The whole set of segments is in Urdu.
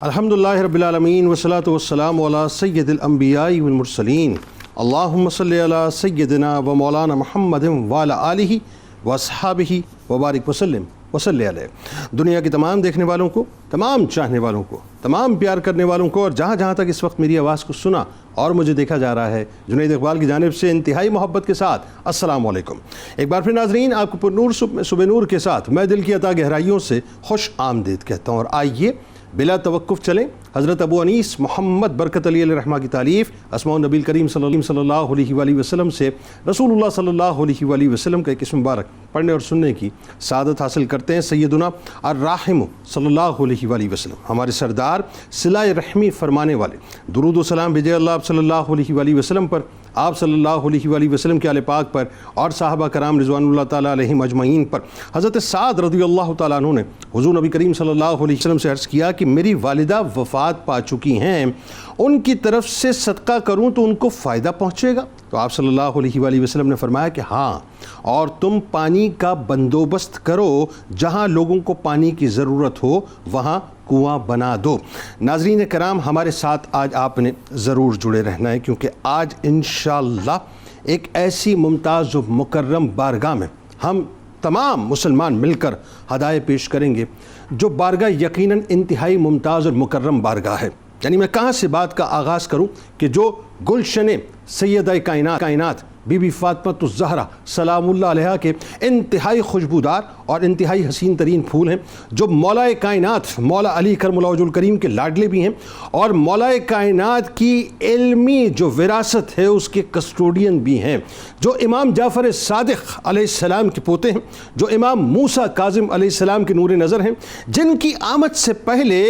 الحمدللہ رب العالمین والصلاة والسلام علی سید الانبیاء والمرسلین اللہم صلی علی سیدنا و مولانا محمد وعلی آلہ واصحابہ وبارک وسلم وصلی علیہ۔ دنیا کے تمام دیکھنے والوں کو، تمام چاہنے والوں کو، تمام پیار کرنے والوں کو، اور جہاں جہاں تک اس وقت میری آواز کو سنا اور مجھے دیکھا جا رہا ہے، جنید اقبال کی جانب سے انتہائی محبت کے ساتھ السلام علیکم۔ ایک بار پھر ناظرین، آپ کو پر نور صبح نور کے ساتھ میں دل کی عطا گہرائیوں سے خوش آمدید کہتا ہوں، اور آئیے بلا توقف چلیں حضرت ابو انیس محمد برکت علی علیہ رحمہ کی تعلیف اسماء النبی الکریم صلی اللہ علیہ وآلہ وسلم سے رسول اللہ صلی اللہ علیہ وآلہ وسلم کا ایک اسم مبارک پڑھنے اور سننے کی سعادت حاصل کرتے ہیں۔ سیدنا الراحم صلی اللہ علیہ وآلہ وسلم، ہمارے سردار صلہ رحمی فرمانے والے، درود و سلام بھیجے اللہ صلی اللہ علیہ وآلہ وسلم پر، آپ صلی اللہ علیہ وآلہ وسلم کے آل پاک پر، اور صحابہ کرام رضوان اللہ تعالیٰ علیہم اجمعین پر۔ حضرت سعد رضی اللہ تعالیٰ عنہ نے حضور نبی کریم صلی اللہ علیہ وسلم سے عرض کیا کہ میری والدہ وفات پا چکی ہیں، ان کی طرف سے صدقہ کروں تو ان کو فائدہ پہنچے گا؟ تو آپ صلی اللہ علیہ وآلہ وسلم نے فرمایا کہ ہاں، اور تم پانی کا بندوبست کرو، جہاں لوگوں کو پانی کی ضرورت ہو وہاں کنواں بنا دو۔ ناظرین کرام، ہمارے ساتھ آج آپ نے ضرور جڑے رہنا ہے، کیونکہ آج انشاءاللہ ایک ایسی ممتاز و مکرم بارگاہ میں ہم تمام مسلمان مل کر ہدایت پیش کریں گے، جو بارگاہ یقیناً انتہائی ممتاز اور مکرم بارگاہ ہے۔ یعنی میں کہاں سے بات کا آغاز کروں کہ جو گلشن سیدہ کائنات بی بی فاطمہ الزہرا سلام اللہ علیہا کے انتہائی خوشبودار اور انتہائی حسین ترین پھول ہیں، جو مولا کائنات مولا علی کرم اللہ وجہ الکریم کے لاڈلے بھی ہیں، اور مولا کائنات کی علمی جو وراثت ہے اس کے کسٹوڈین بھی ہیں، جو امام جعفر صادق علیہ السلام کے پوتے ہیں، جو امام موسیٰ کاظم علیہ السلام کے نور نظر ہیں، جن کی آمد سے پہلے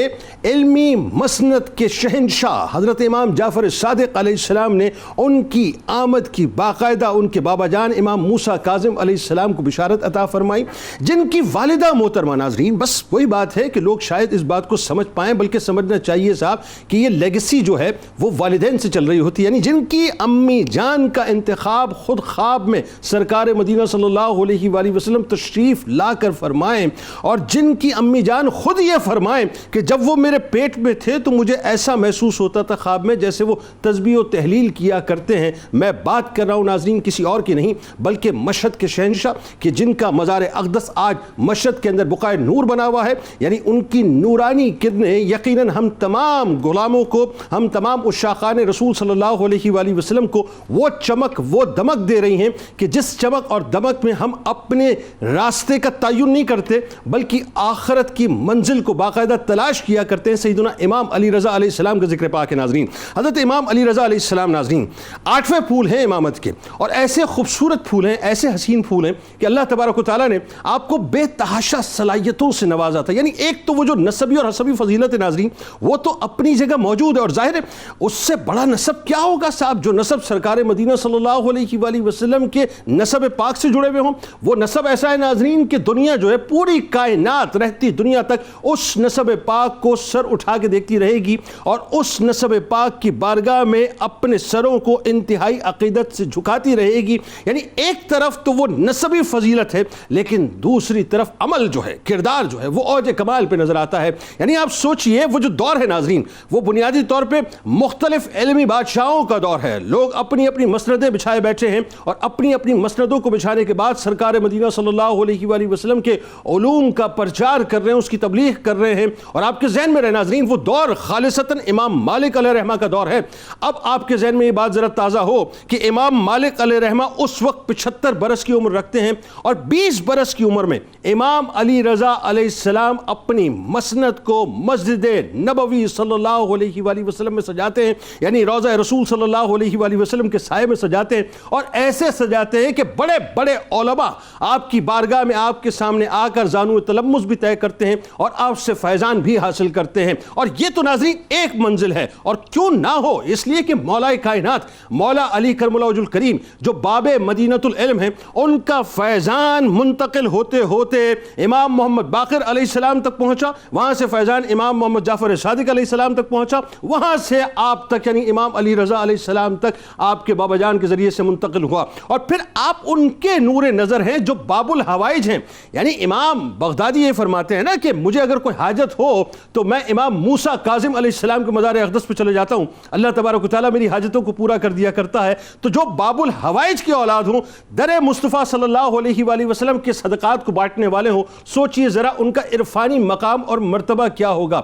علمی مسند کے شہنشاہ حضرت امام جعفر صادق علیہ السلام نے ان کی آمد کی باقاعدہ ان کے بابا جان امام موسیٰ کاظم علیہ السلام کو بشارت عطا فرمائی، جن کی والدہ محترمہ، ناظرین بس وہی بات ہے کہ لوگ شاید اس بات کو سمجھ پائیں، بلکہ سمجھنا چاہیے صاحب کہ یہ لیگسی جو ہے وہ والدین سے چل رہی ہوتی ہے، یعنی جن کی امی جان کا انتخاب خود خواب میں سرکار مدینہ صلی اللہ علیہ وآلہ وسلم تشریف لا کر فرمائیں، اور جن کی امی جان خود یہ فرمائیں کہ جب وہ میرے پیٹ میں تھے تو مجھے ایسا محسوس ہوتا تھا خواب میں جیسے وہ تسبیح و تحلیل کیا کرتے ہیں۔ میں بات کر رہا ہوں ناظرین کسی اور کی نہیں بلکہ مشہد کے شہنشاہ، کہ جن کا مزار اقدس آج مشہد کے اندر بقائے نور بنا ہوا ہے، یعنی ان کی نورانی کرنیں یقیناً ہم تمام غلاموں کو، ہم تمام عشاقان رسول صلی اللہ علیہ وآلہ وسلم کو وہ چمک، وہ دمک دے رہی ہیں کہ جس چمک اور دمک میں ہم اپنے راستے کا تعین نہیں کرتے بلکہ آخرت کی منزل کو باقاعدہ تلاش کیا کرتے ہیں۔ سیدنا امام علی رضا علیہ السلام کا ذکر پاک ہے ناظرین۔ حضرت امام علی رضا علیہ السلام ناظرین 8ویں پھول ہیں امامت کے، اور ایسے خوبصورت پھول ہیں، ایسے حسین پھول ہیں کہ اللہ تبارک و تعالیٰ نے آپ کو بے تحاشا صلاحیتوں سے نوازا تھا۔ یعنی ایک تو وہ جو نسبی اور حسبی فضیلت ہے ناظرین، وہ تو اپنی جگہ موجود ہے، اور ظاہر ہے اس سے بڑا نسب کیا ہوگا صاحب، جو نسب سرکار مدینہ صلی اللہ علیہ وآلہ وسلم کے نسب پاک سے جڑے ہوئے ہوں۔ وہ نسب ایسا ہے ناظرین کہ دنیا جو ہے، پوری کائنات رہتی دنیا تک اس نسب پاک کو سر اٹھا کے دیکھتی رہے گی، اور اس نسب پاک کی بارگاہ میں اپنے سروں کو انتہائی عقیدت سے جھکاتی رہے گی۔ یعنی ایک طرف تو وہ نسبی فضیلت ہے، لیکن دوسری طرف عمل جو ہے، کردار جو ہے، وہ اوج کمال پہ نظر آتا ہے۔ یعنی آپ سوچئے وہ جو دور ہے ناظرین، وہ بنیادی طور پہ مختلف علمی بادشاہوں کا دور ہے۔ لوگ اپنی اپنی مسندیں بچھائے بیٹھے ہیں، اور اپنی اپنی مسندوں کو بچھانے کے بعد سرکار مدینہ صلی اللہ علیہ وآلہ وسلم کے علوم کا پرچار کر رہے ہیں، اس کی تبلیغ کر رہے ہیں۔ اور آپ کے ذہن میں رہے ناظرین، وہ دور خالصتاً امام مالک علیہ رحمہ کا دور ہے۔ اب آپ کے ذہن میں یہ بات ذرا تازہ ہو کہ امام مالک علیہ رحمہ اس وقت 75 برس کی عمر رکھتے ہیں، اور 20 برس کی عمر میں امام علی رضا علیہ السلام اپنی مسند کو مسجد نبوی صلی اللہ علیہ وآلہ وسلم میں سجاتے ہیں، یعنی روضہ رسول صلی اللہ علیہ وآلہ وسلم کے سائے میں سجاتے ہیں، اور ایسے سجاتے ہیں کہ بڑے بڑے علماء آپ کی بارگاہ میں آپ کے سامنے آ کر زانو تلمس بھی طے کرتے ہیں، اور آپ سے فیضان بھی حاصل کرتے ہیں۔ اور یہ تو ناظرین ایک منزل ہے، اور کیوں نہ ہو، اس لیے کہ مولا کائنات مولا علی کرم اللہ وجہ الکریم ابراہیم جو باب مدینۃ العلم ہیں، ان کا فیضان منتقل ہوتے ہوتے امام محمد باقر علیہ السلام تک پہنچا، وہاں سے فیضان امام محمد جعفر صادق علیہ السلام تک پہنچا، وہاں سے آپ تک یعنی امام علی رضا علیہ السلام تک آپ کے بابا جان کے ذریعے سے منتقل ہوا، اور پھر آپ ان کے نور نظر ہیں جو باب الحوائج ہیں۔ یعنی امام بغدادی یہ فرماتے ہیں نا کہ مجھے اگر کوئی حاجت ہو تو میں امام موسیٰ کاظم علیہ السلام کے مزار اقدس پہ چلے جاتا ہوں، اللہ تبارک و تعالیٰ میری حاجتوں کو پورا کر دیا کرتا ہے۔ تو جو باب الحوائج کی اولاد ہوں، در مصطفیٰ صلی اللہ علیہ وآلہ وسلم کے صدقات کو بانٹنے والے ہوں، سوچئے ذرا ان کا عرفانی مقام اور مرتبہ کیا ہوگا۔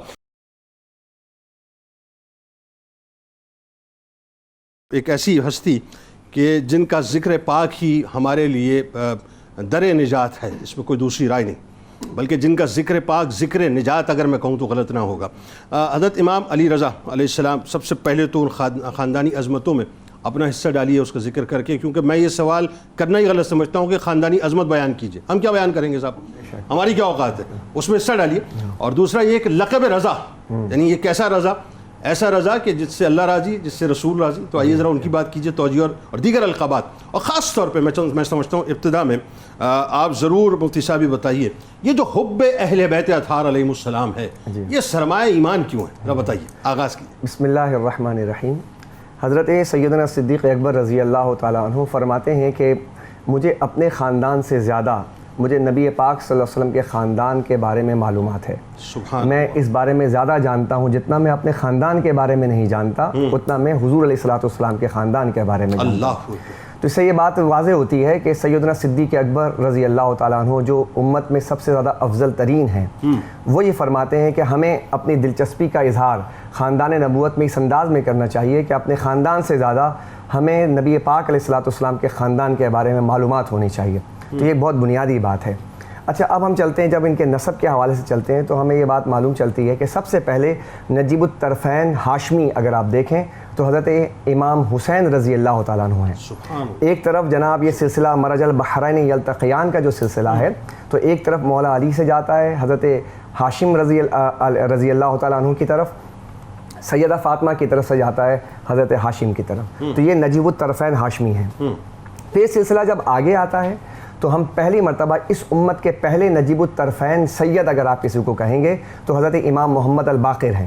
ایک ایسی ہستی کہ جن کا ذکر پاک ہی ہمارے لیے در نجات ہے، اس میں کوئی دوسری رائے نہیں، بلکہ جن کا ذکر پاک ذکر نجات اگر میں کہوں تو غلط نہ ہوگا۔ حضرت امام علی رضا علیہ السلام سب سے پہلے تو ان خاندانی عظمتوں میں اپنا حصہ ڈالیے اس کا ذکر کر کے، کیونکہ میں یہ سوال کرنا ہی غلط سمجھتا ہوں کہ خاندانی عظمت بیان کیجئے، ہم کیا بیان کریں گے صاحب، ہماری کیا اوقات ہے، اس میں حصہ ڈالیے۔ اور دوسرا یہ کہ لقب رضا، یعنی یہ کیسا رضا، ایسا رضا کہ جس سے اللہ راضی، جس سے رسول راضی، تو آئیے ذرا ان کی بات کیجئے، توجیہ اور دیگر القابات۔ اور خاص طور پہ میں سمجھتا ہوں ابتدا میں آپ ضرور مفتی صاحب بتائیے یہ جو حب اہل بیت اطہار علیہ السلام ہے یہ سرمایہ ایمان کیوں ہے، ذرا بتائیے، آغاز کیجیے۔ بسم اللہ الرحمن الرحیم۔ حضرت سیدنا صدیق اکبر رضی اللہ تعالیٰ عنہ فرماتے ہیں کہ مجھے اپنے خاندان سے زیادہ مجھے نبی پاک صلی اللہ علیہ وسلم کے خاندان کے بارے میں معلومات ہے۔ میں اس بارے میں زیادہ جانتا ہوں، جتنا میں اپنے خاندان کے بارے میں نہیں جانتا اتنا میں حضور علیہ الصلوۃ والسلام کے خاندان کے بارے میں جانتا ہوں۔ تو اس سے یہ بات واضح ہوتی ہے کہ سیدنا صدیق اکبر رضی اللہ تعالیٰ عنہ جو امت میں سب سے زیادہ افضل ترین ہیں، وہ یہ فرماتے ہیں کہ ہمیں اپنی دلچسپی کا اظہار خاندان نبوت میں اس انداز میں کرنا چاہیے کہ اپنے خاندان سے زیادہ ہمیں نبی پاک علیہ الصلوۃ والسلام کے خاندان کے بارے میں معلومات ہونی چاہیے۔ تو یہ بہت بنیادی بات ہے۔ اچھا، اب ہم چلتے ہیں، جب ان کے نسب کے حوالے سے چلتے ہیں تو ہمیں یہ بات معلوم چلتی ہے کہ سب سے پہلے نجیب الطرفین ہاشمی اگر آپ دیکھیں تو حضرت امام حسین رضی اللہ تعالیٰ عنہ ہیں۔ ایک طرف جناب یہ سلسلہ مرج البحرین یلتقیان کا جو سلسلہ ہے تو ایک طرف مولا علی سے جاتا ہے، حضرت ہاشم رضی اللہ تعالیٰ عنہ کی طرف، سیدہ فاطمہ کی طرف سے جاتا ہے حضرت ہاشم کی طرف، تو یہ نجیب الطرفین ہاشمی ہیں۔ پھر سلسلہ جب آگے آتا ہے تو ہم پہلی مرتبہ اس امت کے پہلے نجیب الطرفین سید اگر آپ کسی کو کہیں گے تو حضرت امام محمد الباقر ہیں۔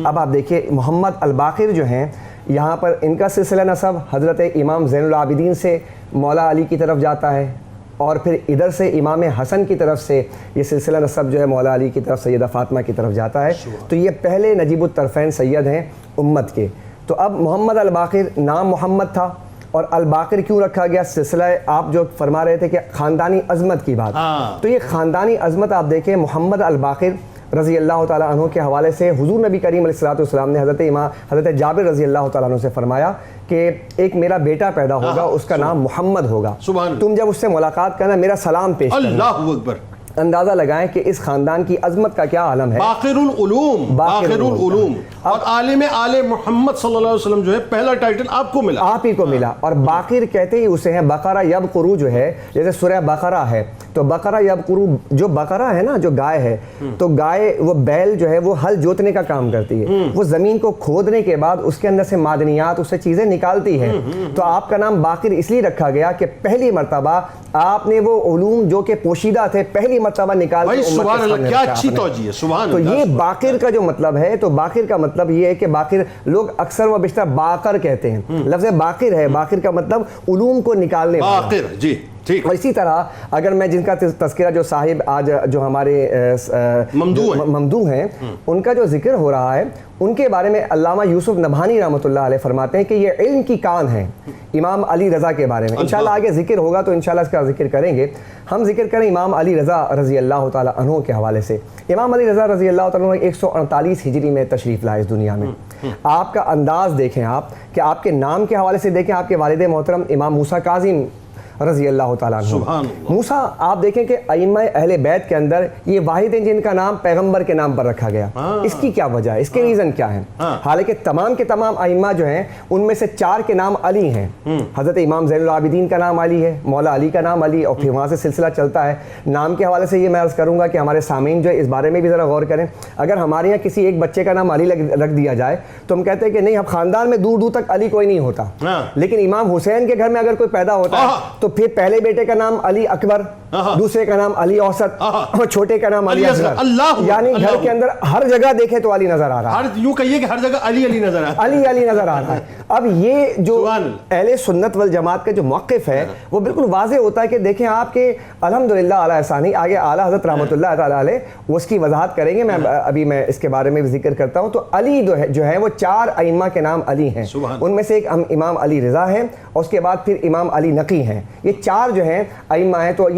اب آپ دیکھیے محمد الباقر جو ہیں، یہاں پر ان کا سلسلہ نسب حضرت امام زین العابدین سے مولا علی کی طرف جاتا ہے، اور پھر ادھر سے امام حسن کی طرف سے یہ سلسلہ نسب جو ہے مولا علی کی طرف سیدہ فاطمہ کی طرف جاتا ہے۔ تو یہ پہلے نجیب الطرفین سید ہیں امت کے۔ تو اب محمد الباقر، نام محمد تھا اور الباقر کیوں رکھا گیا؟ سلسلہ آپ جو فرما رہے تھے کہ خاندانی عظمت کی بات، تو یہ خاندانی عظمت آپ دیکھیں، محمد الباقر رضی اللہ تعالیٰ عنہ کے حوالے سے حضور نبی کریم علیہ الصلوۃ والسلام نے حضرت جابر رضی اللہ تعالیٰ عنہ سے فرمایا کہ ایک میرا بیٹا پیدا ہوگا، اس کا نام محمد ہوگا، تم جب اس سے ملاقات کرنا میرا سلام پیش کرنا۔ اللہ اکبر! اندازہ لگائیں کہ اس خاندان کی عظمت کا کیا عالم ہے۔ باقر العلوم اور عالم آل محمد صلی اللہ علیہ وسلم جو ہے پہلا ٹائٹل آپ کو ملا، آپ ہی کو ملا۔ اور باقر کہتے ہی اسے ہیں، بقرہ یبقرو جو ہے، جیسے سورہ بقرہ ہے تو بقرہ یبقرو، جو بقرہ ہے نا، جو گائے ہے، تو گائے وہ بیل جو ہے وہ ہل جوتنے کا کام کرتی ہے، وہ زمین کو کھودنے کے بعد اس کے اندر سے معدنیات، اس سے چیزیں نکالتی ہے۔ تو آپ کا نام باقر اس لیے رکھا گیا کہ پہلی مرتبہ آپ نے وہ علوم جو کہ پوشیدہ تھے پہلی مرتبہ نکال کے سبحان اللہ، کیا اچھی توجیہ ہے، سبحان اللہ۔ تو یہ باقر کا جو مطلب ہے، تو باقر کا مطلب یہ ہے کہ باقر لوگ اکثر و بیشتر باقر کہتے ہیں، لفظ باقر ہے، باقر کا مطلب علوم کو نکالنے والا۔ باقر، جی ٹھیک۔ اور اسی طرح اگر میں جن کا تذکرہ جو صاحب آج جو ہمارے ممدوح ہیں ان کا جو ذکر ہو رہا ہے، ان کے بارے میں علامہ یوسف نبہانی رحمۃ اللہ علیہ فرماتے ہیں کہ یہ علم کی کان ہیں امام علی رضا کے بارے میں۔ انشاءاللہ آگے ذکر ہوگا تو انشاءاللہ اس کا ذکر کریں گے۔ ہم ذکر کریں امام علی رضا رضی اللہ تعالیٰ عنہ کے حوالے سے۔ امام علی رضا رضی اللہ تعالیٰ عنہ 148 ہجری میں تشریف لائے اس دنیا میں۔ آپ کا انداز دیکھیں، آپ کہ آپ کے نام کے حوالے سے دیکھیں، آپ کے والد محترم امام موسیٰ کاظم رضی اللہ تعالیٰ عنہ. سبحان اللہ. موسیٰ آپ دیکھیں کہ ائمہ اہل بیت کے اندر یہ واحد ہیں جن کا نام پیغمبر کے نام پر رکھا گیا. اس کی کیا وجہ ہے, اس کے ریزن کیا ہیں؟ حالانکہ تمام کے تمام ائمہ جو ہیں ان میں سے 4 کے نام علی ہیں. حضرت امام زین العابدین کا نام علی ہے, مولا علی کا نام علی, اور پھر وہاں سے سلسلہ چلتا ہے. نام کے حوالے سے یہ میں عرض کروں گا کہ ہمارے سامعین جو ہے اس بارے میں بھی ذرا غور کریں. اگر ہمارے یہاں کسی ایک بچے کا نام علی رکھ دیا جائے تو ہم کہتے ہیں کہ نہیں, اب خاندان میں دور دور تک علی کوئی نہیں ہوتا. لیکن امام حسین کے گھر میں اگر کوئی پیدا ہوتا ہے تو پھر پہلے بیٹے کا نام علی اکبر, دوسرے کا نام علی اوسط, اور چھوٹے کا نام علی اصغر. یعنی گھر کے اندر ہر جگہ دیکھے تو علی نظر آ رہا ہے. یوں کہیے کہ ہر جگہ علی علی نظر آ رہا ہے, علی نظر آ رہا ہے. اب یہ جو اہل سنت والجماعت کا جو موقف ہے وہ بالکل واضح ہوتا ہے کہ دیکھیں آپ کے الحمدللہ اعلیٰ ثانی آگے اعلیٰ حضرت رحمۃ اللہ تعالیٰ علیہ وہ اس کی وضاحت کریں گے. میں اس کے بارے میں بھی ذکر کرتا ہوں. تو علی جو ہے وہ 4 ائمہ کے نام علی ہیں. ان میں سے ایک امام علی رضا ہیں, اور اس کے بعد پھر امام علی نقی ہیں. یہ 4 جو ہیں ائمہ ہیں. تو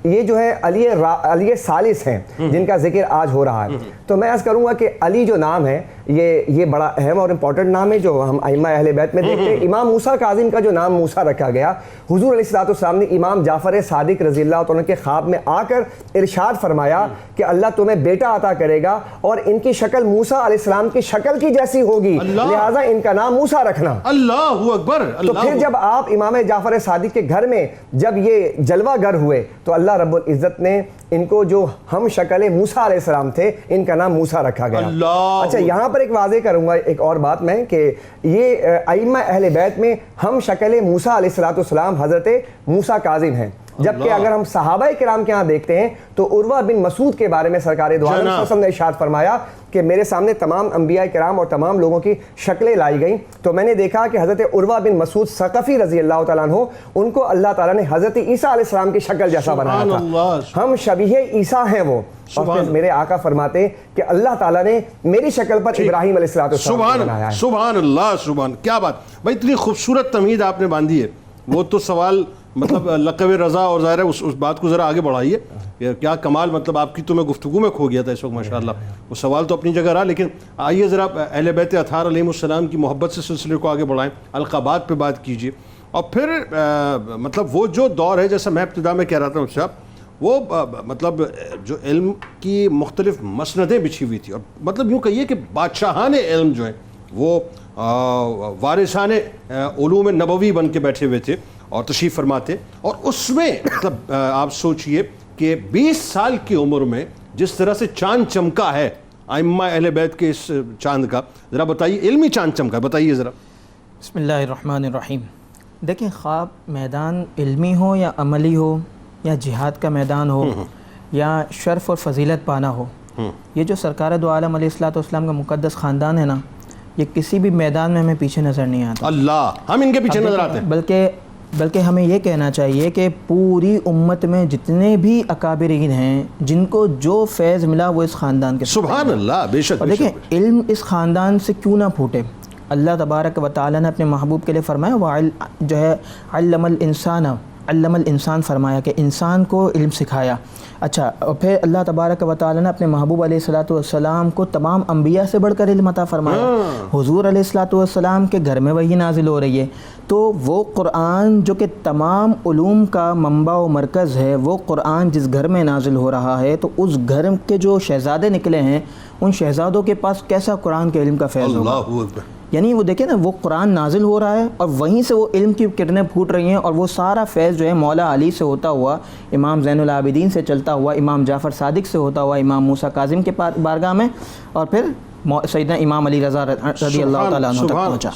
یہ جو ہے علی ثالث ہیں جن کا ذکر آج ہو رہا ہے. تو میں عرض کروں گا کہ علی جو نام ہے یہ بڑا اہم اور امپورٹنٹ نام ہے جو ہم ائمہ اہل بیت میں دیکھتے ہیں. امام موسیٰ کاظم کا جو نام موسیٰ رکھا گیا, حضور علیہ السلام نے امام جعفر صادق رضی اللہ عنہ کے خواب میں آ کر ارشاد فرمایا کہ اللہ تمہیں بیٹا عطا کرے گا اور ان کی شکل موسیٰ علیہ السلام کی شکل کی جیسی ہوگی, لہٰذا ان کا نام موسیٰ رکھنا. اللہ اکبر. تو پھر جب آپ امام جعفر صادق کے گھر میں جب یہ جلوہ گر ہوئے تو اللہ رب العزت نے ان کو جو ہم شکل موسیٰ علیہ السلام تھے ان کا نام موسیٰ رکھا گیا. اچھا, یہاں پر ایک واضح کروں گا ایک اور بات میں کہ یہ ائمہ اہل بیت میں ہم شکل موسیٰ علیہ السلام حضرت موسیٰ کاظم ہیں. جبکہ اگر ہم صحابہ کرام کے ہاں دیکھتے ہیں تو عروہ بن مسعود کے بارے میں سرکار دو عالم صلی اللہ علیہ وسلم نے ارشاد فرمایا کہ میرے سامنے تمام انبیاء کرام اور تمام لوگوں کی شکلیں لائی گئیں تو میں نے دیکھا کہ حضرت عروہ بن مسعود ثقفی رضی اللہ تعالیٰ عنہ ان کو اللہ تعالیٰ نے حضرت عیسیٰ علیہ السلام کی شکل جیسا بنایا تھا. ہم شبیہ عیسیٰ ہیں وہ. اور پھر میرے آقا فرماتے ہیں کہ اللہ تعالیٰ نے میری شکل پر ابراہیم علیہ السلام کو بنایا ہے. سبحان اللہ, سبحان. کیا بات بھائی, اتنی خوبصورت تمہید آپ نے باندھی ہے. وہ تو سوال مطلب لقب رضا اور ظاہر ہے اس بات کو ذرا آگے بڑھائیے. کیا کمال, مطلب آپ کی تو میں گفتگو میں کھو گیا تھا اس وقت ماشاءاللہ. وہ سوال تو اپنی جگہ رہا, لیکن آئیے ذرا اہل بیت اطہار علیہ السلام کی محبت سے سلسلے کو آگے بڑھائیں, القابات پہ بات کیجیے. اور پھر مطلب وہ جو دور ہے, جیسا میں ابتدا میں کہہ رہا تھا اس سے, وہ مطلب جو علم کی مختلف مسندیں بچھی ہوئی تھی, اور مطلب یوں کہیے کہ بادشاہان علم جو ہیں وہ وارثان علوم نبوی بن کے بیٹھے ہوئے تھے اور تشریف فرماتے. اور اس میں مطلب آپ سوچئے کہ 20 سال کی عمر میں جس طرح سے چاند چمکا ہے ائمہ اہل بیت کے اس چاند کا, ذرا بتائیے, علمی چاند چمکا, بتائیے ذرا. بسم اللہ الرحمن الرحیم. دیکھیں, خواب میدان علمی ہو یا عملی ہو یا جہاد کا میدان ہو یا شرف اور فضیلت پانا ہو, یہ جو سرکار دو عالم علیہ السلام کا مقدس خاندان ہے نا, یہ کسی بھی میدان میں ہمیں پیچھے نظر نہیں آتا. اللہ, ہم ان کے پیچھے نظر آتے ہیں. بلکہ ہمیں یہ کہنا چاہیے کہ پوری امت میں جتنے بھی اکابرین ہیں جن کو جو فیض ملا وہ اس خاندان کے. سبحان اللہ, بے شک. اور دیکھیں, علم اس خاندان سے کیوں نہ پھوٹے. اللہ تبارک و تعالیٰ نے اپنے محبوب کے لیے فرمایا وہ جو ہے علم الانسان فرمایا کہ انسان کو علم سکھایا. اچھا, اور پھر اللہ تبارک و تعالیٰ نے اپنے محبوب علیہ السلام کو تمام انبیاء سے بڑھ کر علم عطا فرمایا. حضور علیہ السلام کے گھر میں وحی نازل ہو رہی ہے, تو وہ قرآن جو کہ تمام علوم کا منبع و مرکز ہے, وہ قرآن جس گھر میں نازل ہو رہا ہے, تو اس گھر کے جو شہزادے نکلے ہیں ان شہزادوں کے پاس کیسا قرآن کے علم کا فیض ہوگا. یعنی وہ دیکھیں نا, وہ قرآن نازل ہو رہا ہے اور وہیں سے وہ علم کی کرنیں پھوٹ رہی ہیں, اور وہ سارا فیض جو ہے مولا علی سے ہوتا ہوا, امام زین العابدین سے چلتا ہوا, امام جعفر صادق سے ہوتا ہوا, امام موسیٰ کاظم کے بارگاہ میں, اور پھر سیدنا امام علی رضا رضی اللہ تعالیٰ عنہ تک پہنچا.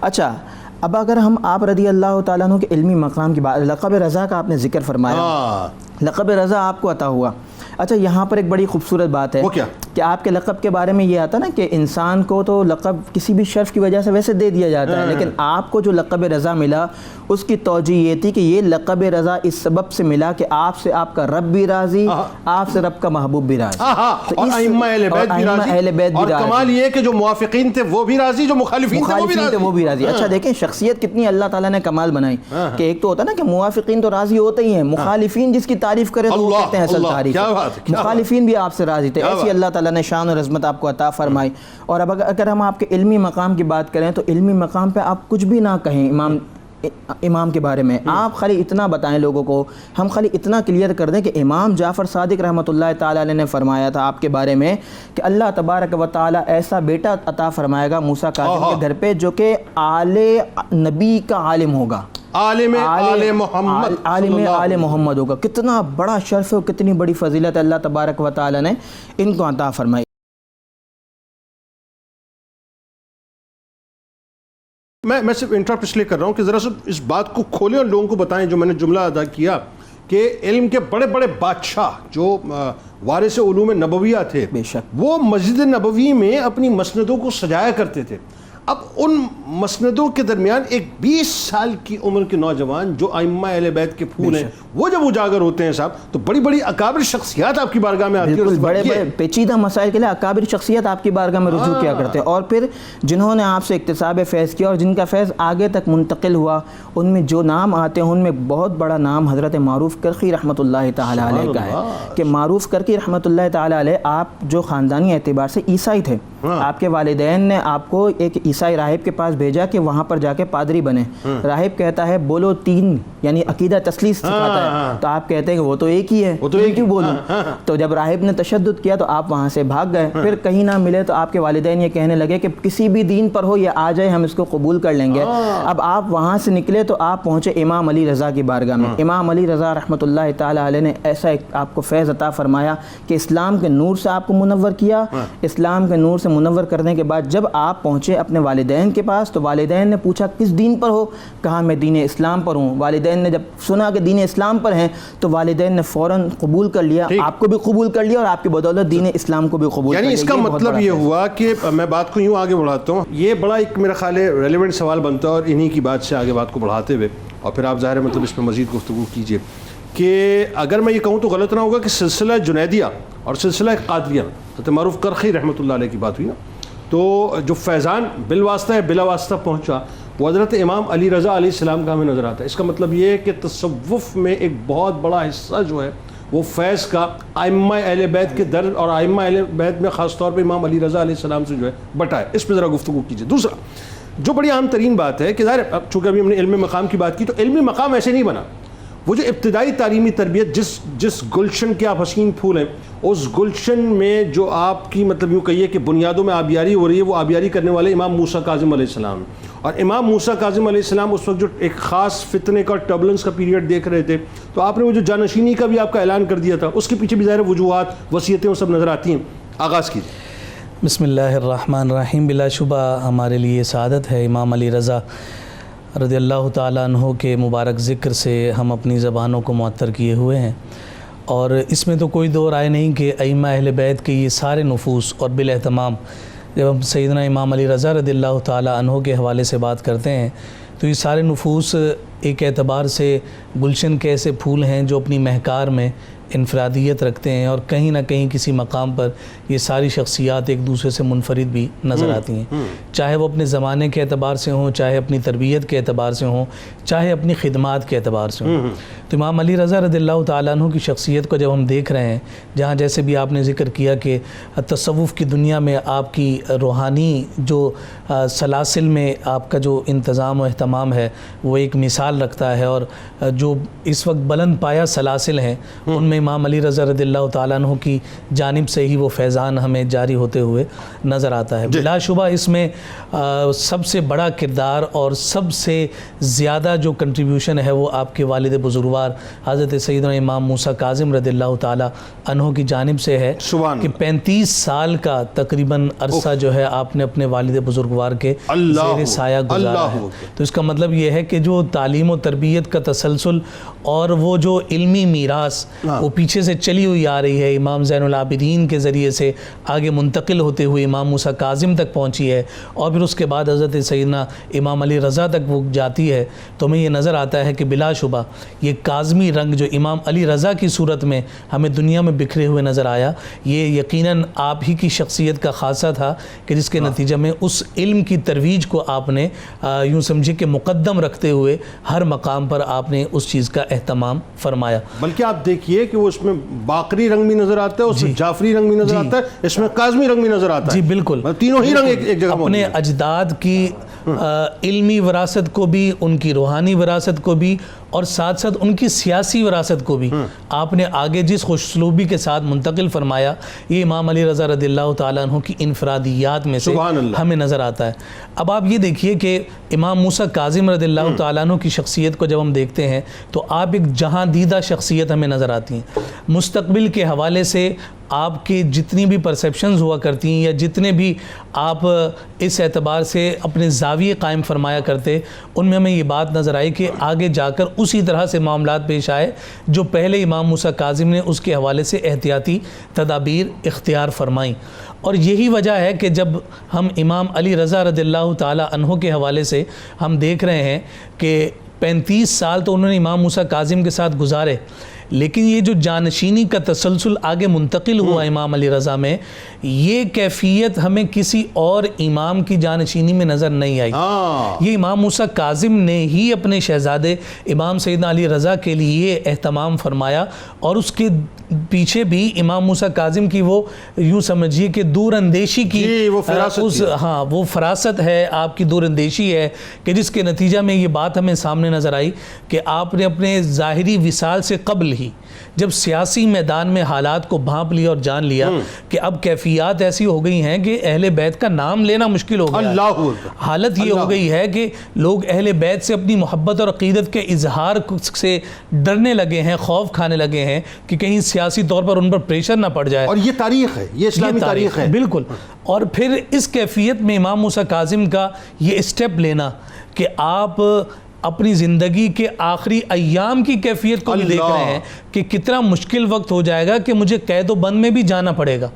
اچھا, اب اگر ہم آپ رضی اللہ تعالیٰ عنہ کے علمی مقام کی بات, لقب رضا کا آپ نے ذکر فرمایا, لقب رضا آپ کو عطا ہوا. اچھا, یہاں پر ایک بڑی خوبصورت بات ہے کہ آپ کے لقب کے بارے میں یہ آتا نا کہ انسان کو تو لقب کسی بھی شرف کی وجہ سے ویسے دے دیا جاتا ہے, لیکن آپ کو جو لقب رضا ملا اس کی توجہ یہ تھی کہ یہ لقب رضا اس سبب سے ملا کہ آپ سے آپ کا رب بھی راضی, آپ سے رب کا محبوب بھی راضی, اور ائمہ اہل بیت بھی راضی. اور کمال یہ کہ جو موافقین تھے وہ بھی راضی, جو مخالفین تھے وہ بھی راضی. اچھا دیکھیں, شخصیت کتنی اللہ تعالیٰ نے کمال بنائی کہ ایک تو ہوتا نا کہ موافقین تو راضی ہوتے ہی ہیں, مخالفین جس کی تعریف کرے تو وہ کہتے ہیں اصل تعریف, مخالفین بھی آپ سے راضی تھے. ایسی اللہ تعالیٰ نے شان اور عظمت آپ کو عطا فرمائی. اور اب اگر ہم آپ کے علمی مقام کی بات کریں تو علمی مقام پہ آپ کچھ بھی نہ کہیں, امام امام کے بارے میں آپ خالی اتنا بتائیں لوگوں کو, ہم خالی اتنا کلیئر کر دیں کہ امام جعفر صادق رحمۃ اللہ تعالیٰ علیہ نے فرمایا تھا آپ کے بارے میں کہ اللہ تبارک و تعالیٰ ایسا بیٹا عطا فرمائے گا موسیٰ کاظم کے گھر پہ جو کہ آل نبی کا عالم ہوگا, عالم آل محمد ہوگا. کتنا بڑا شرف اور کتنی بڑی فضیلت اللہ تبارک و تعالیٰ نے ان کو عطا فرمائی. میں صرف انٹرپٹ اس لیے کر رہا ہوں کہ ذرا سا اس بات کو کھولیں اور لوگوں کو بتائیں جو میں نے جملہ ادا کیا کہ علم کے بڑے بڑے بادشاہ جو وارث علوم نبویہ تھے, بے شک وہ مسجد نبوی میں اپنی مسندوں کو سجایا کرتے تھے. اب ان مسندوں کے درمیان ایک 20 سال کی عمر کے نوجوان جو ائمہ اہل بیت کے پھول ہیں, وہ جب اجاگر ہوتے ہیں صاحب تو بڑی بڑی اکابر شخصیات آپ کی بارگاہ میں آتی ہیں. بالکل بڑے بڑے پیچیدہ مسائل کے لیے اکابر شخصیت آپ کی بارگاہ میں رجوع کیا کرتے ہیں, اور پھر جنہوں نے آپ سے اکتساب فیض کیا اور جن کا فیض آگے تک منتقل ہوا, ان میں جو نام آتے ہیں ان میں بہت بڑا نام حضرت معروف کرخی رحمۃ اللہ تعالیٰ علیہ کا ہے کہ معروف کرخی رحمۃ اللہ تعالیٰ علیہ آپ جو خاندانی اعتبار سے عیسائی تھے, آپ کے والدین نے آپ کو ایک عیسائی راہب کے پاس بھیجا کہ وہاں پر جا کے پادری بنے. راہب کہتا ہے بولو تین, یعنی عقیدہ تسلیث سکھاتا ہے, تو آپ کہتے ہیں کہ وہ تو ایک ہی ہے, کیوں بولوں. تو جب راہب نے تشدد کیا تو آپ وہاں سے بھاگ گئے, پھر کہیں نہ ملے تو آپ کے والدین یہ کہنے لگے کہ کسی بھی دین پر ہو یہ آ جائے ہم اس کو قبول کر لیں گے. اب آپ وہاں سے نکلے تو آپ پہنچے امام علی رضا کی بارگاہ میں. امام علی رضا رحمۃ اللہ تعالیٰ علیہ نے ایسا ایک آپ کو فیض عطا فرمایا کہ اسلام کے نور سے آپ کو منور کیا. اسلام کے نور سے منور کرنے کے بعد جب آپ پہنچے اپنے والدین کے پاس تو والدین نے پوچھا کس دین پر ہو, کہا میں دین اسلام پر ہوں. والدین نے جب سنا کہ دین اسلام پر ہیں تو والدین نے فوراً قبول کر لیا, آپ کو بھی قبول کر لیا اور آپ کی بدولت دین اسلام کو بھی قبول کر لیا. یعنی اس کا مطلب یہ ہوا کہ میں بات کو یوں آگے بڑھاتا ہوں, یہ بڑا ایک میرا خیال ہے ریلیونٹ سوال بنتا ہے, اور انہی کی بات سے آگے بات کو بڑھاتے ہوئے اور پھر آپ ظاہر ہے مطلب اس میں مزید گفتگو کیجئے کہ اگر میں یہ کہوں تو غلط نہ ہوگا کہ سلسلہ جنیدیہ اور سلسلہ قادریہ حضرت معروف کرخی رحمۃ اللہ علیہ کی بات ہوئی نا, تو جو فیضان بالواسطہ ہے بلا واسطہ پہنچا وہ حضرت امام علی رضا علیہ السلام کا ہمیں نظر آتا ہے. اس کا مطلب یہ ہے کہ تصوف میں ایک بہت بڑا حصہ جو ہے وہ فیض کا ائمہ اہل بیت کے در اور ائمہ اہل بیت میں خاص طور پہ امام علی رضا علیہ السلام سے جو ہے بٹا ہے. اس پہ ذرا گفتگو کیجیے. دوسرا جو بڑی عام ترین بات ہے کہ ظاہر چونکہ ابھی ہم نے علم مقام کی بات کی, تو علمی مقام ایسے نہیں بنا. وہ جو ابتدائی تعلیمی تربیت جس گلشن کے آپ حسین پھول ہیں, اس گلشن میں جو آپ کی مطلب یوں کہیے کہ بنیادوں میں آبیاری ہو رہی ہے, وہ آبیاری کرنے والے امام موسیٰ کاظم علیہ السلام. اور امام موسیٰ کاظم علیہ السلام اس وقت جو ایک خاص فتنے کا اور ٹربلنس کا پیریڈ دیکھ رہے تھے, تو آپ نے وہ جو جانشینی کا بھی آپ کا اعلان کر دیا تھا, اس کے پیچھے بھی ظاہر وجوہات وصیتیں وہ سب نظر آتی ہیں. آغاز کیجیے. بسم اللہ الرحمن الرحیم. بلا شبہ ہمارے لیے سعادت ہے امام علی رضا رضی اللہ تعالیٰ عنہ کے مبارک ذکر سے ہم اپنی زبانوں کو معطر کیے ہوئے ہیں, اور اس میں تو کوئی دو رائے نہیں کہ ائمہ اہل بیت کے یہ سارے نفوس, اور بالاہتمام جب ہم سیدنا امام علی رضا رضی اللہ تعالیٰ عنہ کے حوالے سے بات کرتے ہیں تو یہ سارے نفوس ایک اعتبار سے گلشن کے ایسے پھول ہیں جو اپنی مہکار میں انفرادیت رکھتے ہیں, اور کہیں نہ کہیں کسی مقام پر یہ ساری شخصیات ایک دوسرے سے منفرد بھی نظر آتی ہیں, چاہے وہ اپنے زمانے کے اعتبار سے ہوں, چاہے اپنی تربیت کے اعتبار سے ہوں, چاہے اپنی خدمات کے اعتبار سے ہوں. تو امام علی رضا رضی اللہ تعالیٰ عنہ کی شخصیت کو جب ہم دیکھ رہے ہیں, جہاں جیسے بھی آپ نے ذکر کیا کہ تصوف کی دنیا میں آپ کی روحانی جو سلاسل میں آپ کا جو انتظام و اہتمام ہے وہ ایک مثال رکھتا ہے, اور جو اس وقت بلند پایہ سلاسل ہیں ان میں امام علی رضا رضی اللہ تعالیٰ عنہ کی جانب سے ہی وہ فیضان ہمیں جاری ہوتے ہوئے نظر آتا ہے. بلا شبہ اس میں سب سے بڑا کردار اور سب سے زیادہ جو کنٹریبیوشن ہے وہ آپ کے والد بزرگوار حضرت سیدنا امام موسیٰ کاظم رضی اللہ تعالیٰ عنہ کی جانب سے ہے کہ 35 سال کا تقریباً عرصہ جو ہے آپ نے اپنے والد بزرگوار کے زیر سایہ گزارا ہے. تو اس کا مطلب یہ ہے کہ جو تعلیم و تربیت کا تسلسل اور وہ جو علمی میراث وہ پیچھے سے چلی ہوئی آ رہی ہے, امام زین العابدین کے ذریعے سے آگے منتقل ہوتے ہوئے امام موسیٰ کاظم تک پہنچی ہے, اور پھر اس کے بعد حضرت سیدنا امام علی رضا تک وہ جاتی ہے. تو ہمیں یہ نظر آتا ہے کہ بلا شبہ یہ کاظمی رنگ جو امام علی رضا کی صورت میں ہمیں دنیا میں بکھرے ہوئے نظر آیا, یہ یقیناً آپ ہی کی شخصیت کا خاصہ تھا کہ جس کے نتیجہ میں اس علم کی ترویج کو آپ نے یوں سمجھے کہ مقدم رکھتے ہوئے ہر مقام پر آپ نے اس چیز کا اہتمام فرمایا. بلکہ آپ دیکھیے کہ وہ اس میں باقری رنگ بھی نظر آتا ہے, اس میں جعفری رنگ بھی نظر آتا ہے, اس میں کاظمی رنگ بھی نظر آتا ہے. جی بالکل, تینوں ہی رنگ ایک جگہ اپنے اجداد کی علمی وراثت کو بھی، ان کی روحانی وراثت کو بھی، اور ساتھ ساتھ ان کی سیاسی وراثت کو بھی آپ نے آگے جس خوش اسلوبی کے ساتھ منتقل فرمایا، یہ امام علی رضا رضی اللہ تعالیٰ عنہ کی انفرادیات میں سے ہمیں نظر آتا ہے۔ اب آپ یہ دیکھیے کہ امام موسیٰ کاظم رضی اللہ تعالیٰ عنہ کی شخصیت کو جب ہم دیکھتے ہیں تو آپ ایک جہاں دیدہ شخصیت ہمیں نظر آتی ہیں۔ مستقبل کے حوالے سے آپ کی جتنی بھی پرسیپشنز ہوا کرتی ہیں یا جتنے بھی آپ اس اعتبار سے اپنے زاویے قائم فرمایا کرتے، ان میں ہمیں یہ بات نظر آئی کہ آگے جا کر اسی طرح سے معاملات پیش آئے جو پہلے امام موسیٰ کاظم نے اس کے حوالے سے احتیاطی تدابیر اختیار فرمائیں۔ اور یہی وجہ ہے کہ جب ہم امام علی رضا رضی اللہ تعالیٰ عنہ کے حوالے سے ہم دیکھ رہے ہیں کہ 35 سال تو انہوں نے امام موسیٰ کاظم کے ساتھ گزارے، لیکن یہ جو جانشینی کا تسلسل آگے منتقل ہوا امام علی رضا میں، یہ کیفیت ہمیں کسی اور امام کی جانشینی میں نظر نہیں آئی۔ یہ امام موسیٰ کاظم نے ہی اپنے شہزادے امام سیدنا علی رضا کے لیے اہتمام فرمایا، اور اس کے پیچھے بھی امام موسیٰ کاظم کی وہ یوں سمجھیے کہ دور اندیشی کی وہ فراست ہے، آپ کی دور اندیشی ہے کہ جس کے نتیجہ میں یہ بات ہمیں سامنے نظر آئی کہ آپ نے اپنے ظاہری وصال سے قبل ہی جب سیاسی میدان میں حالات کو بھانپ لیا اور جان لیا کہ اب کیفیات ایسی ہو گئی ہیں کہ اہل بیت کا نام لینا مشکل ہو گیا۔ حالت یہ ہو گئی ہے کہ لوگ اہل بیت سے اپنی محبت اور عقیدت کے اظہار سے ڈرنے لگے ہیں، خوف کھانے لگے ہیں کہ کہیں سیاسی طور پر ان پر پریشر نہ پڑ جائے۔ اور یہ تاریخ ہے، یہ اسلامی تاریخ ہے بالکل۔ اور پھر اس کیفیت میں امام موسیٰ کاظم کا یہ اسٹیپ لینا کہ آپ اپنی زندگی کے آخری ایام کی کیفیت کو بھی دیکھ رہے ہیں کہ کتنا مشکل وقت ہو جائے گا کہ مجھے قید و بند میں بھی جانا پڑے گا،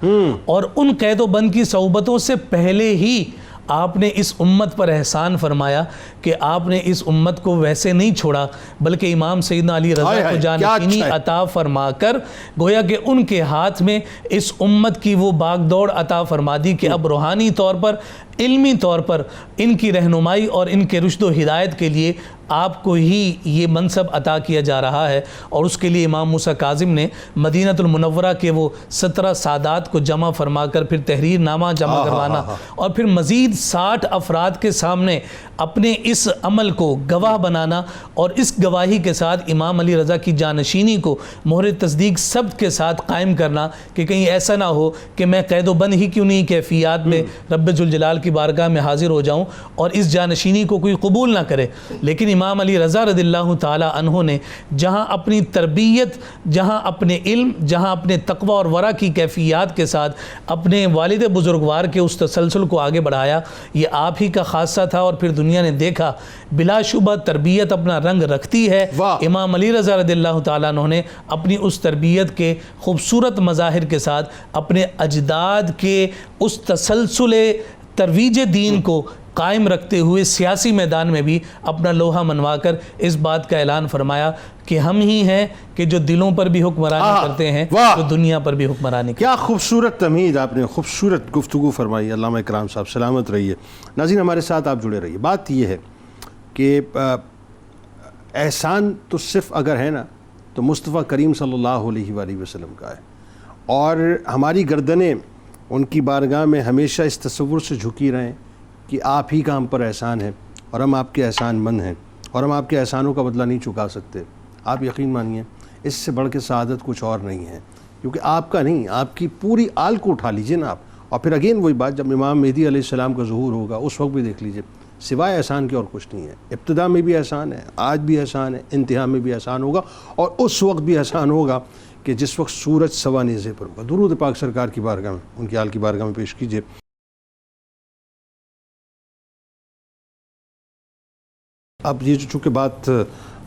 اور ان قید و بند کی صعوبتوں سے پہلے ہی آپ نے اس امت پر احسان فرمایا کہ آپ نے اس امت کو ویسے نہیں چھوڑا بلکہ امام سیدنا علی رضا کو جانشینی عطا فرما کر گویا کہ ان کے ہاتھ میں اس امت کی وہ باغ دوڑ عطا فرما دی کہ اب روحانی طور پر، علمی طور پر ان کی رہنمائی اور ان کے رشد و ہدایت کے لیے آپ کو ہی یہ منصب عطا کیا جا رہا ہے۔ اور اس کے لیے امام موسیٰ کاظم نے مدینہ المنورہ کے وہ 17 سادات کو جمع فرما کر پھر تحریر نامہ جمع کروانا اور پھر مزید 60 افراد کے سامنے اپنے اس عمل کو گواہ بنانا، اور اس گواہی کے ساتھ امام علی رضا کی جانشینی کو مہر تصدیق ثبت کے ساتھ قائم کرنا کہ کہیں ایسا نہ ہو کہ میں قید و بند ہی کیوں نہیں کیفیات میں رب ذوالجلال کی بارگاہ میں حاضر ہو جاؤں اور اس جانشینی کو کوئی قبول نہ کرے۔ لیکن امام علی رضا رضی اللہ تعالی عنہ نے جہاں اپنی تربیت، جہاں اپنے علم، جہاں اپنے تقوی اور ورع کی کیفیات کے ساتھ اپنے والد بزرگوار کے اس تسلسل کو آگے بڑھایا، یہ آپ ہی کا خاصہ تھا، اور پھر دنیا نے دیکھا بلا شبہ تربیت اپنا رنگ رکھتی ہے۔ امام علی رضا رضی اللہ تعالیٰ عنہ نے اپنی اس تربیت کے خوبصورت مظاہر کے ساتھ اپنے اجداد کے اس تسلسل ترویج دین کو قائم رکھتے ہوئے سیاسی میدان میں بھی اپنا لوہا منوا کر اس بات کا اعلان فرمایا کہ ہم ہی ہیں کہ جو دلوں پر بھی حکمرانی کرتے ہیں، جو دنیا پر بھی حکمرانی کرتے ہیں۔ کیا خوبصورت تمہید، آپ نے خوبصورت گفتگو فرمائی۔ علامہ اکرام صاحب سلامت رہیے۔ ناظرین ہمارے ساتھ آپ جڑے رہیے۔ بات یہ ہے کہ احسان تو صرف اگر ہے نا تو مصطفیٰ کریم صلی اللہ علیہ وآلہ وسلم کا ہے، اور ہماری گردنیں ان کی بارگاہ میں ہمیشہ اس تصور سے جھکی رہیں کہ آپ ہی کا ہم پر احسان ہے اور ہم آپ کے احسان مند ہیں اور ہم آپ کے احسانوں کا بدلہ نہیں چکا سکتے۔ آپ یقین مانیے اس سے بڑھ کے سعادت کچھ اور نہیں ہے، کیونکہ آپ کا نہیں، آپ کی پوری آل کو اٹھا لیجئے نا آپ۔ اور پھر اگین وہی بات، جب امام مہدی علیہ السلام کا ظہور ہوگا اس وقت بھی دیکھ لیجئے سوائے احسان کے اور کچھ نہیں ہے۔ ابتدا میں بھی احسان ہے، آج بھی احسان ہے، انتہا میں بھی احسان ہوگا، اور اس وقت بھی احسان ہوگا کہ جس وقت سورج سوا نیزے پر ہوگا۔ درود پاک سرکار کی بارگاہ میں، ان کی آل کی بارگاہ میں پیش کیجئے۔ اب یہ جو چونکہ بات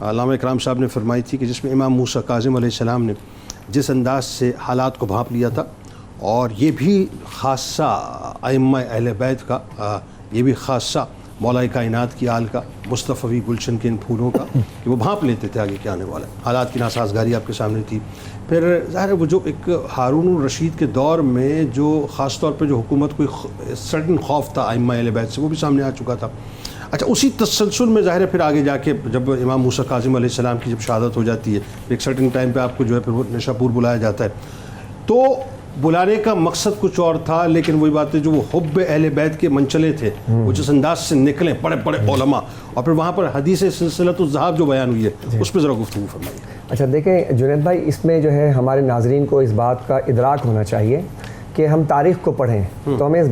علامہ اکرام صاحب نے فرمائی تھی کہ جس میں امام موسیٰ کاظم علیہ السلام نے جس انداز سے حالات کو بھانپ لیا تھا، اور یہ بھی خاصہ ائمہ اہل بیت کا، یہ بھی خاصہ مولا کائنات کی آل کا، مصطفی گلشن کے ان پھولوں کا، کہ وہ بھانپ لیتے تھے آگے کیا آنے والا ہے۔ حالات کی ناسازگاری آپ کے سامنے تھی۔ پھر ظاہر ہے وہ جو ایک ہارون الرشید کے دور میں جو خاص طور پہ جو حکومت کو سڈن خوف تھا ائمہ اہل بیت سے، وہ بھی سامنے آ چکا تھا۔ اچھا، اسی تسلسل میں ظاہر ہے پھر آگے جا کے جب امام موسیٰ کاظم علیہ السلام کی جب شہادت ہو جاتی ہے، ایک سرٹن ٹائم پہ آپ کو جو ہے پھر وہ نشاپور بلایا جاتا ہے، تو بلانے کا مقصد کچھ اور تھا، لیکن وہی بات ہے جو وہ حب اہل بیت کے منچلے تھے وہ جس انداز سے نکلے بڑے بڑے علماء، اور پھر وہاں پر حدیث سلسلۃ الذہاب جو بیان ہوئی ہے اس پہ ذرا گفتگو فرمائیے۔ اچھا دیکھیں جنید بھائی، اس میں جو ہے ہمارے ناظرین کو اس بات کا ادراک ہونا چاہیے کہ ہم تاریخ کو پڑھیں تو ہمیں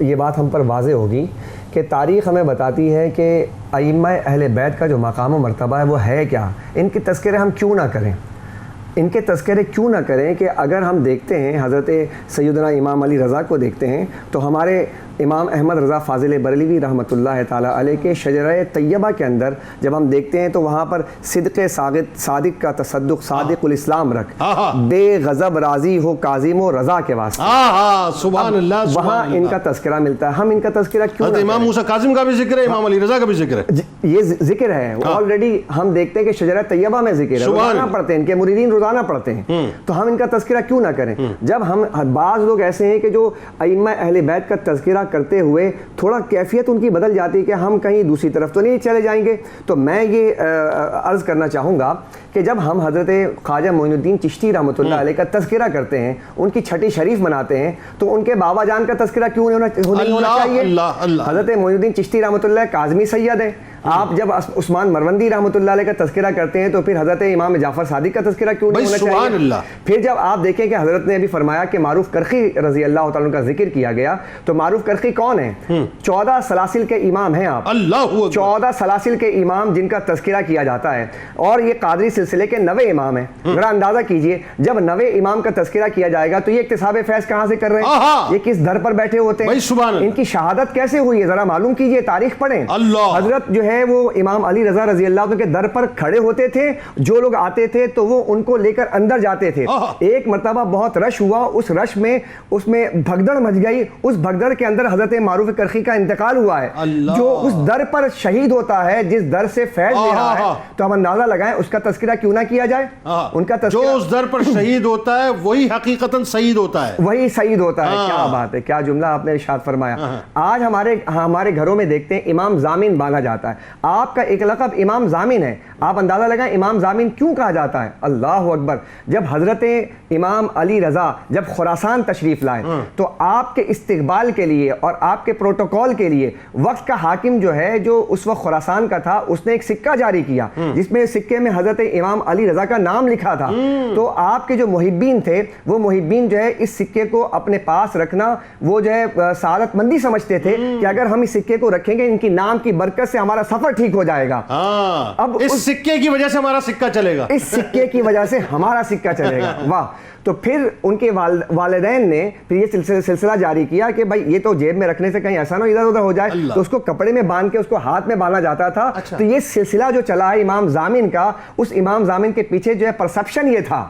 یہ بات ہم پر واضح ہوگی کہ تاریخ ہمیں بتاتی ہے کہ ائمہ اہل بیت کا جو مقام و مرتبہ ہے وہ ہے کیا، ان کے تذکرے ہم کیوں نہ کریں، ان کے تذکرے کیوں نہ کریں کہ اگر ہم دیکھتے ہیں حضرت سیدنا امام علی رضا کو دیکھتے ہیں تو ہمارے امام احمد رضا فاضل بریلوی رحمۃ اللہ تعالیٰ علیہ کے شجرہ طیبہ کے اندر جب ہم دیکھتے ہیں تو وہاں پر صدق صادق کا تصدق صادق الاسلام رکھ، بے غضب راضی ہو کاظم و رضا کے واسطے، سبحان اللہ، وہاں ان کا تذکرہ ملتا ہے۔ ہم ان کا تذکرہ کیوں نہ امام موسیٰ کاظم کا بھی ذکر ہے، امام علی رضا کا بھی ذکر ہے، یہ ذکر ہے آلریڈی، ہم دیکھتے ہیں کہ شجرہ طیبہ میں ذکر ہے، روزانہ پڑھتے ہیں، ان کے مریدین روزانہ پڑھتے ہیں، تو ہم ان کا تذکرہ کیوں نہ کریں؟ جب ہم بعض لوگ ایسے ہیں کہ جو ائمہ اہل بیت کا تذکرہ کرتے ہوئے تھوڑا کیفیت ان کی بدل جاتی ہے کہ ہم کہیں دوسری طرف تو نہیں چلے جائیں گے، تو میں یہ عرض کرنا چاہوں گا کہ جب ہم حضرت خواجہ معین الدین چشتی رحمۃ اللہ علیہ کا تذکرہ کرتے ہیں، ان کی چھٹی شریف مناتے ہیں، تو ان کے بابا جان کا تذکرہ کیوں نہیں ہونا چاہیے؟ حضرت معین الدین چشتی رحمۃ اللہ کاظمی سید ہیں، آپ جب عثمان مروندی رحمۃ اللہ علیہ کا تذکرہ کرتے ہیں تو پھر حضرت امام جعفر صادق کا تذکرہ کیوں نہیں ہونا چاہیے؟ پھر جب آپ دیکھیں کہ حضرت نے ابھی فرمایا کہ معروف کرخی رضی اللہ تعالیٰ کا ذکر کیا گیا، تو معروف کرخی کون ہیں؟ 14 سلاسل کے امام ہیں آپ، 14 سلاسل کے امام جن کا تذکرہ کیا جاتا ہے، اور یہ قادری سلسلے کے 9 امام ہیں۔ ذرا اندازہ کیجئے جب 9 امام کا تذکرہ کیا جائے گا تو یہ اکتساب فیض کہاں سے کر رہے ہیں؟ یہ کس در پر بیٹھے ہوتے ہیں؟ ان کی شہادت کیسے ہوئی ہے؟ ذرا معلوم کیجئے، تاریخ پڑھیں۔ حضرت جو ہے وہ امام علی رضا رضی اللہ عنہ کے در پر کھڑے ہوتے تھے، جو لوگ آتے تھے تو وہ ان کو لے کر اندر جاتے تھے۔ ایک مرتبہ بہت رش ہوا، اس رش میں اس میں بھگدڑ مچ گئی، اس بھگدڑ کے اندر حضرت معروف کرخی کا انتقال ہوا ہے۔ جو اس در پر شہید ہوتا ہے، جس در سے فیض لے رہا ہے، تو ہم اندازہ لگائیں اس کا تذکرہ کیوں نہ کیا جائے؟ ان کا جو اس در پر شہید ہوتا ہے وہی حقیقتاً سعید ہوتا ہے، وہی سعید ہوتا ہے۔ کیا بات ہے، کیا جملہ آپ نے ارشاد فرمایا۔ آج ہمارے گھروں میں دیکھتے ہیں امام ضامن باندھا جاتا ہے، آپ کا ایک لقب امام ضامن ہے، آپ اندازہ لگائیں امام ضامن کیوں کہا جاتا ہے؟ اللہ اکبر! جب حضرت امام علی رضا جب خراسان تشریف لائے تو آپ کے استقبال کے لیے اور آپ کے پروٹوکول کے لیے وقت کا حاکم جو ہے، جو اس وقت خراسان کا تھا، اس نے ایک سکہ جاری کیا جس میں سکے میں حضرت امام علی رضا کا نام لکھا تھا۔ تو آپ کے جو محبین تھے، وہ محبین جو ہے اس سکے کو اپنے پاس رکھنا وہ جو ہے سعادت مندی سمجھتے تھے کہ اگر ہم اس سکے کو رکھیں گے ان کی نام کی برکت سے ہمارا سفر ٹھیک ہو جائے گا۔ اب اس سکے کی وجہ سے ہمارا سکہ چلے گا، اس سکے کی وجہ سے ہمارا سکہ چلے گا۔ واہ! تو پھر ان کے والدین نے پھر یہ سلسلہ جاری کیا کہ بھائی یہ تو جیب میں رکھنے سے کہیں ایسا نہ ادھر ادھر ہو جائے، تو اس کو کپڑے میں باندھ کے اس کو ہاتھ میں باندھا جاتا تھا۔ تو یہ سلسلہ جو چلا ہے امام ضامن کا، اس امام ضامن کے پیچھے جو ہے پرسپشن یہ تھا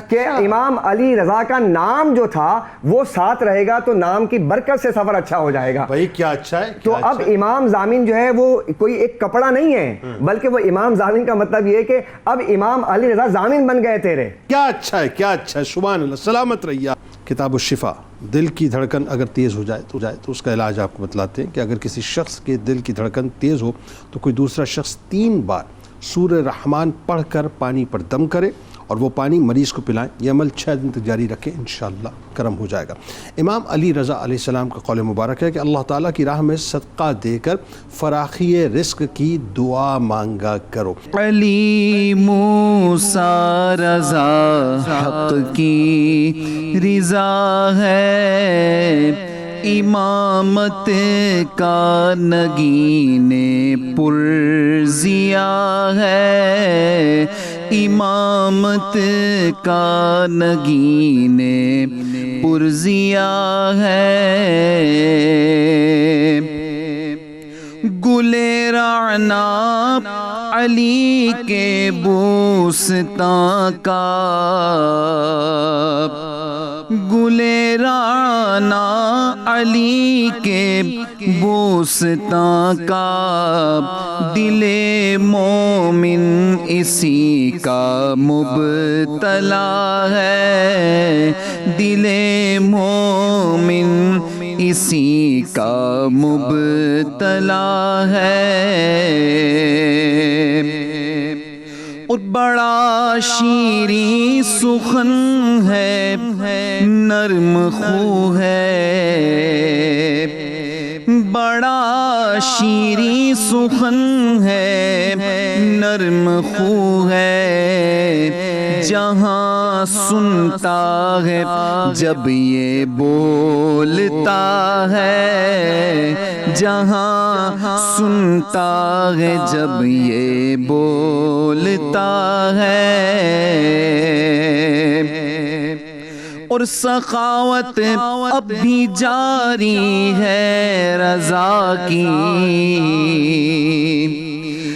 کہ امام علی رضا کا نام جو تھا وہ ساتھ رہے گا تو نام کی برکت سے سفر اچھا ہو جائے گا۔ بھائی کیا اچھا ہے۔ تو اب امام ضامن جو ہے وہ کوئی ایک کپڑا نہیں ہے، بلکہ وہ امام ضامن کا مطلب یہ ہے کہ اب امام علی رضا ضامن بن گئے تیرے۔ کیا اچھا ہے، کیا اچھا ہے، سبحان اللہ، سلامت رہیے۔ کتاب الشفا، دل کی دھڑکن اگر تیز ہو جائے تو اس کا علاج آپ کو بتلاتے ہیں کہ اگر کسی شخص کے دل کی دھڑکن تیز ہو تو کوئی دوسرا شخص 3 بار سورہ رحمان پڑھ کر پانی پر دم کرے اور وہ پانی مریض کو پلائیں۔ یہ عمل 6 دن تک جاری رکھیں، انشاءاللہ کرم ہو جائے گا۔ امام علی رضا علیہ السلام کا قول مبارک ہے کہ اللہ تعالیٰ کی راہ میں صدقہ دے کر فراخی رزق کی دعا مانگا کرو۔ علی موسیٰ رضا حق کی رضا ہے، امامت کا نگین پرزیا ہے، امامت کا نگین پرزیا ہے، گلے رانا علی کے بوستاں کا، گلے رانا علی کے بوستاں کا، دل مومن اسی کا مبتلا ہے، دل مومن اسی کا مبتلا ہے۔ اور بڑا شیریں سخن ہے نرم خو ہے، بڑا شیریں سخن ہے نرم خو ہے، جہاں سنتا ہے جب یہ بولتا ہے، جہاں سنتا ہے جب یہ بولتا ہے، اور سخاوت اب بھی جاری ہے رضا کی،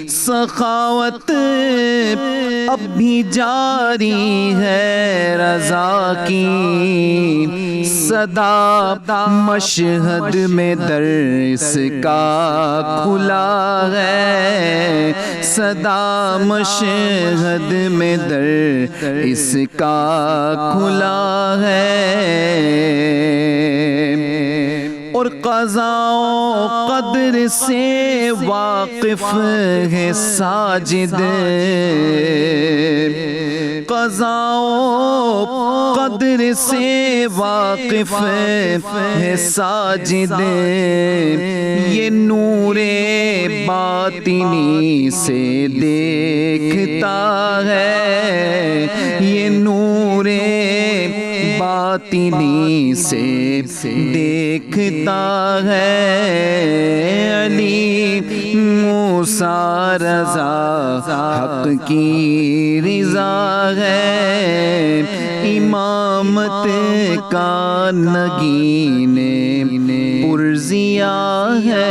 سخاوت اب بھی جاری ہے رضا کی، صدا مشہد میں در اس کا کھلا ہے، صدا مشہد میں در اس کا کھلا ہے، اور قضا و قدر سے واقف ہے ساجد، قضا و قدر سے واقف ہے ساجد، یہ نور باطنی سے دیکھتا ہے، یہ نور باطنی سے دیکھتا ہے، علی موسیٰ رضا حق کی رضا ہے، امامت کا نگین پرزیاں ہے۔